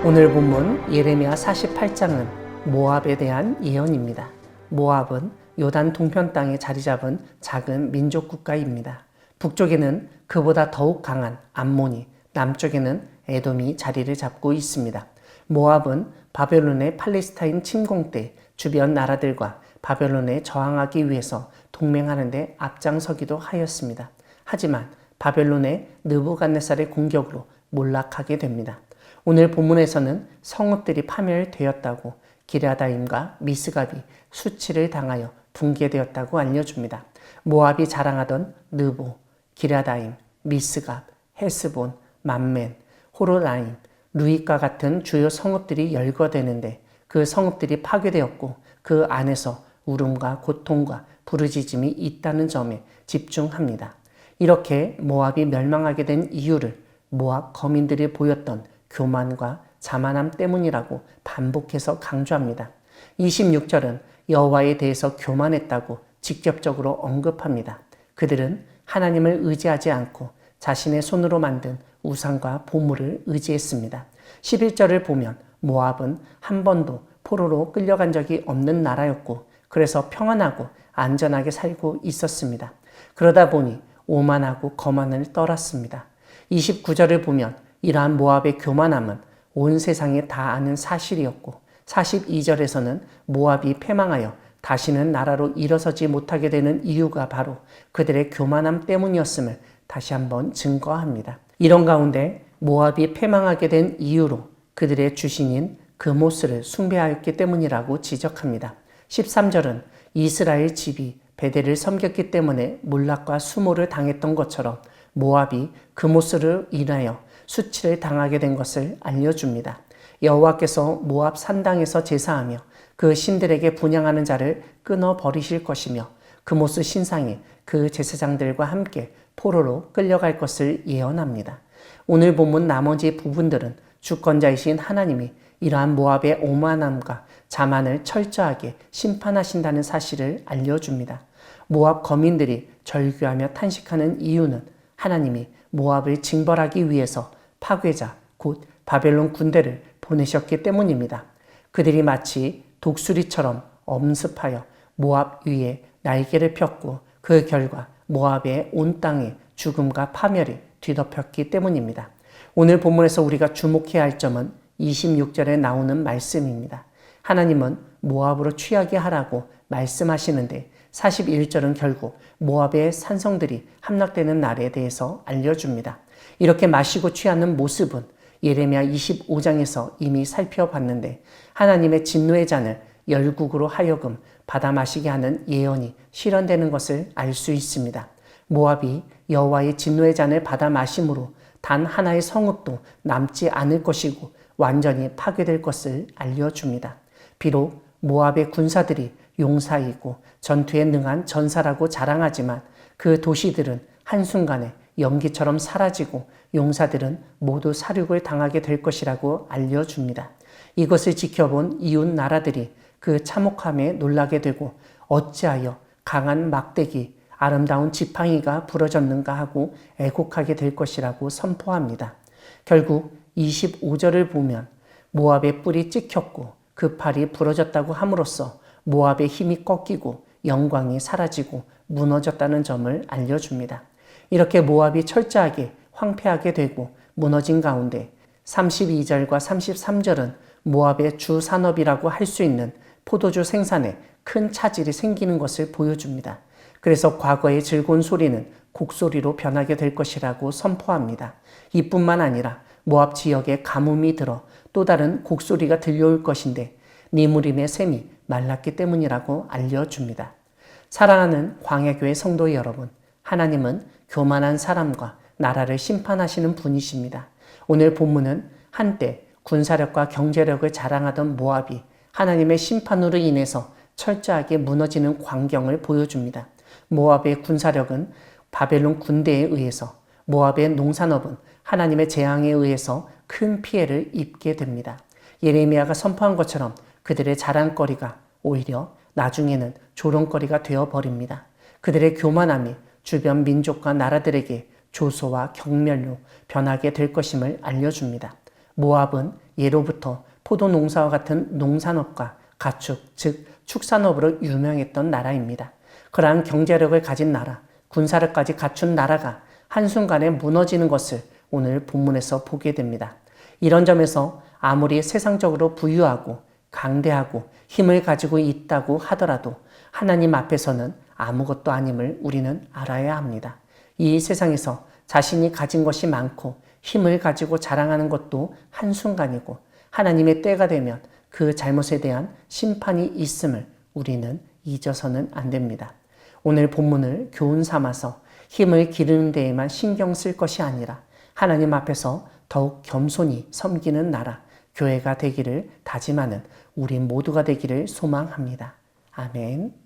오늘 본문 예레미야 48장은 모압에 대한 예언입니다. 모압은 요단 동편 땅에 자리 잡은 작은 민족 국가입니다. 북쪽에는 그보다 더욱 강한 암몬이, 남쪽에는 에돔이 자리를 잡고 있습니다. 모압은 바벨론의 팔레스타인 침공 때 주변 나라들과 바벨론에 저항하기 위해서 동맹하는 데 앞장서기도 하였습니다. 하지만 바벨론의 느부갓네살의 공격으로 몰락하게 됩니다. 오늘 본문에서는 성읍들이 파멸되었다고 기럇아임과 미스갑이 수치를 당하여 붕괴되었다고 알려줍니다. 모압이 자랑하던 느보, 기럇아임, 미스갑, 헤스본, 맘멘, 호로라임, 루잇과 같은 주요 성읍들이 열거되는데 그 성읍들이 파괴되었고 그 안에서 울음과 고통과 부르짖음이 있다는 점에 집중합니다. 이렇게 모압이 멸망하게 된 이유를 모압 거민들이 보였던 교만과 자만함 때문이라고 반복해서 강조합니다. 26절은 여호와에 대해서 교만했다고 직접적으로 언급합니다. 그들은 하나님을 의지하지 않고 자신의 손으로 만든 우상과 보물을 의지했습니다. 11절을 보면 모압은 한 번도 포로로 끌려간 적이 없는 나라였고 그래서 평안하고 안전하게 살고 있었습니다. 그러다 보니 오만하고 거만을 떨었습니다. 29절을 보면 이러한 모압의 교만함은 온 세상에 다 아는 사실이었고 42절에서는 모압이 패망하여 다시는 나라로 일어서지 못하게 되는 이유가 바로 그들의 교만함 때문이었음을 다시 한번 증거합니다. 이런 가운데 모압이 패망하게 된 이유로 그들의 주신인 그모스를 숭배하였기 때문이라고 지적합니다. 13절은 이스라엘 집이 베델을 섬겼기 때문에 몰락과 수모를 당했던 것처럼 모압이 그모스를 인하여 수치를 당하게 된 것을 알려줍니다. 여호와께서 모압 산당에서 제사하며 그 신들에게 분향하는 자를 끊어버리실 것이며 그모스 신상이 그 제사장들과 함께 포로로 끌려갈 것을 예언합니다. 오늘 본문 나머지 부분들은 주권자이신 하나님이 이러한 모압의 오만함과 자만을 철저하게 심판하신다는 사실을 알려줍니다. 모압 거민들이 절규하며 탄식하는 이유는 하나님이 모압을 징벌하기 위해서 파괴자 곧 바벨론 군대를 보내셨기 때문입니다. 그들이 마치 독수리처럼 엄습하여 모압 위에 날개를 폈고 그 결과 모압의 온 땅에 죽음과 파멸이 뒤덮였기 때문입니다. 오늘 본문에서 우리가 주목해야 할 점은 26절에 나오는 말씀입니다. 하나님은 모압으로 취하게 하라고 말씀하시는데 41절은 결국 모압의 산성들이 함락되는 날에 대해서 알려줍니다. 이렇게 마시고 취하는 모습은 예레미야 25장에서 이미 살펴봤는데 하나님의 진노의 잔을 열국으로 하여금 받아 마시게 하는 예언이 실현되는 것을 알 수 있습니다. 모압이 여호와의 진노의 잔을 받아 마심으로 단 하나의 성읍도 남지 않을 것이고 완전히 파괴될 것을 알려줍니다. 비록 모압의 군사들이 용사이고 전투에 능한 전사라고 자랑하지만 그 도시들은 한순간에 연기처럼 사라지고 용사들은 모두 사륙을 당하게 될 것이라고 알려줍니다. 이것을 지켜본 이웃 나라들이 그 참혹함에 놀라게 되고 어찌하여 강한 막대기, 아름다운 지팡이가 부러졌는가 하고 애곡하게 될 것이라고 선포합니다. 결국 25절을 보면 모압의 뿔이 찍혔고 그 팔이 부러졌다고 함으로써 모압의 힘이 꺾이고 영광이 사라지고 무너졌다는 점을 알려줍니다. 이렇게 모압이 철저하게 황폐하게 되고 무너진 가운데 32절과 33절은 모압의 주 산업이라고 할 수 있는 포도주 생산에 큰 차질이 생기는 것을 보여줍니다. 그래서 과거의 즐거운 소리는 곡소리로 변하게 될 것이라고 선포합니다. 이뿐만 아니라 모압 지역에 가뭄이 들어 또 다른 곡소리가 들려올 것인데 니무림의 샘이 말랐기 때문이라고 알려줍니다. 사랑하는 광야교회 성도 여러분, 하나님은 교만한 사람과 나라를 심판하시는 분이십니다. 오늘 본문은 한때 군사력과 경제력을 자랑하던 모압이 하나님의 심판으로 인해서 철저하게 무너지는 광경을 보여줍니다. 모압의 군사력은 바벨론 군대에 의해서, 모압의 농산업은 하나님의 재앙에 의해서 큰 피해를 입게 됩니다. 예레미야가 선포한 것처럼 그들의 자랑거리가 오히려 나중에는 조롱거리가 되어버립니다. 그들의 교만함이 주변 민족과 나라들에게 조소와 경멸로 변하게 될 것임을 알려줍니다. 모압은 예로부터 포도 농사와 같은 농산업과 가축, 즉 축산업으로 유명했던 나라입니다. 그러한 경제력을 가진 나라, 군사력까지 갖춘 나라가 한순간에 무너지는 것을 오늘 본문에서 보게 됩니다. 이런 점에서 아무리 세상적으로 부유하고 강대하고 힘을 가지고 있다고 하더라도 하나님 앞에서는 아무것도 아님을 우리는 알아야 합니다. 이 세상에서 자신이 가진 것이 많고 힘을 가지고 자랑하는 것도 한순간이고 하나님의 때가 되면 그 잘못에 대한 심판이 있음을 우리는 잊어서는 안 됩니다. 오늘 본문을 교훈 삼아서 힘을 기르는 데에만 신경 쓸 것이 아니라 하나님 앞에서 더욱 겸손히 섬기는 나라, 교회가 되기를 다짐하는 우리 모두가 되기를 소망합니다. 아멘.